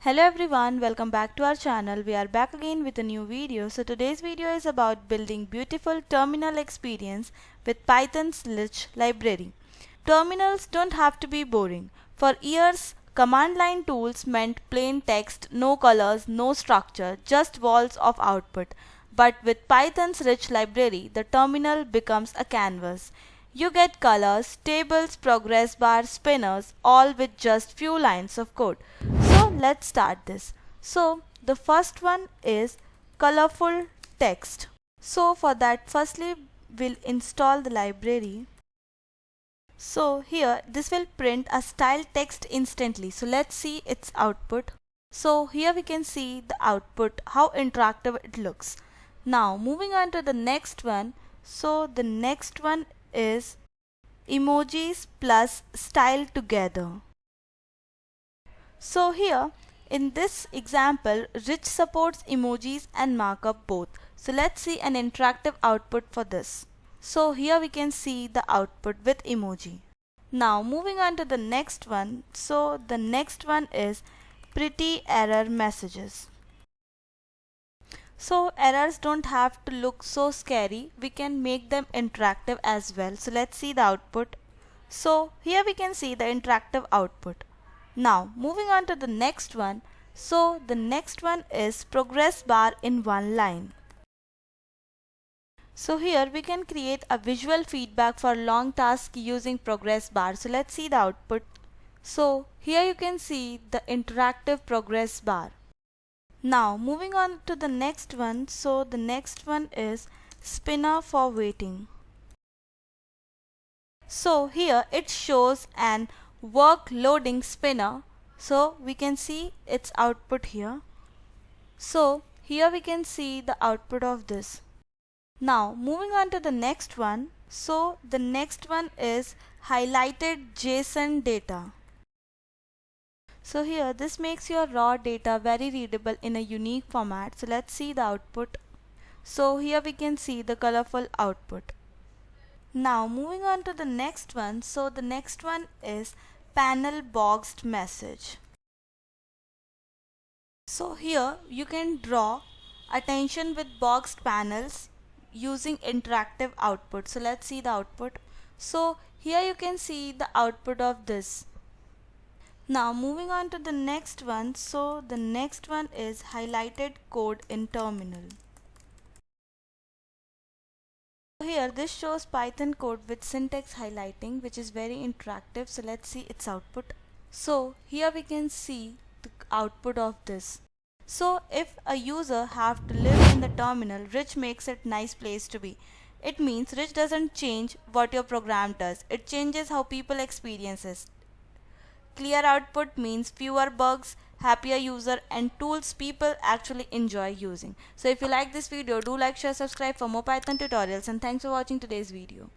Hello everyone, welcome back to our channel. We are back again with a new video. So today's video is about building beautiful terminal experience with Python's rich library. Terminals don't have to be boring. For years, command line tools meant plain text, no colors, no structure, just walls of output. But with Python's rich library, the terminal becomes a canvas. You get colors, tables, progress bars, spinners, all with just few lines of code. So let's start this. So the first one is colorful text. So for that, firstly we'll install the library. So here this will print a style text instantly. So let's see its output. So here we can see the output, how interactive it looks. Now moving on to the next one. So the next one is emojis plus style together. So here in this example, Rich supports emojis and markup both. So let's see an interactive output for this. So here we can see the output with emoji. Now moving on to the next one. So the next one is pretty error messages. So errors don't have to look so scary. We can make them interactive as well. So let's see the output. So here we can see the interactive output. Now moving on to the next one. So the next one is progress bar in one line. So here we can create a visual feedback for long tasks using progress bar. So let's see the output. So here you can see the interactive progress bar. Now moving on to the next one. So the next one is spinner for waiting. So here it shows an work loading spinner. So we can see its output here. So here we can see the output of this. Now moving on to the next one. So the next one is highlighted JSON data. So here this makes your raw data very readable in a unique format. So let's see the output. So here we can see the colorful output. Now moving on to the next one. So the next one is panel boxed message. So here you can draw attention with boxed panels using interactive output. So let's see the output. So here you can see the output of this. Now moving on to the next one. So the next one is highlighted code in terminal. Here this shows Python code with syntax highlighting, which is very interactive. So let's see its output. So here we can see the output of this. So if a user have to live in the terminal, Rich makes it nice place to be. It means Rich doesn't change what your program does. It changes how people experience it. Clear output means fewer bugs, happier user, and tools people actually enjoy using. So if you like this video, do like, share, subscribe for more Python tutorials, and thanks for watching today's video.